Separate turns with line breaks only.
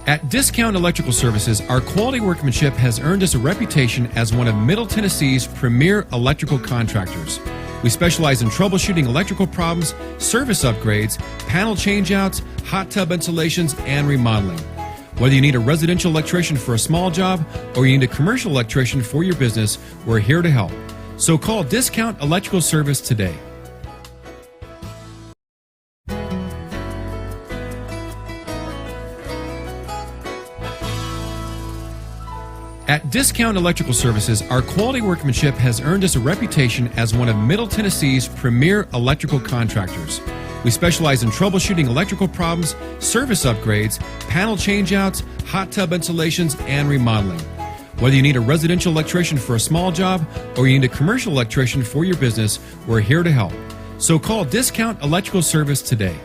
At Discount Electrical Services, our quality workmanship has earned us a reputation as one of Middle Tennessee's premier electrical contractors. We specialize in troubleshooting electrical problems, service upgrades, panel changeouts, hot tub installations, and remodeling. Whether you need a residential electrician for a small job or you need a commercial electrician for your business, we're here to help. So call Discount Electrical Service today. At Discount Electrical Services, our quality workmanship has earned us a reputation as one of Middle Tennessee's premier electrical contractors. We specialize in troubleshooting electrical problems, service upgrades, panel changeouts, hot tub installations, and remodeling. Whether you need a residential electrician for a small job or you need a commercial electrician for your business, we're here to help. So call Discount Electrical Service today.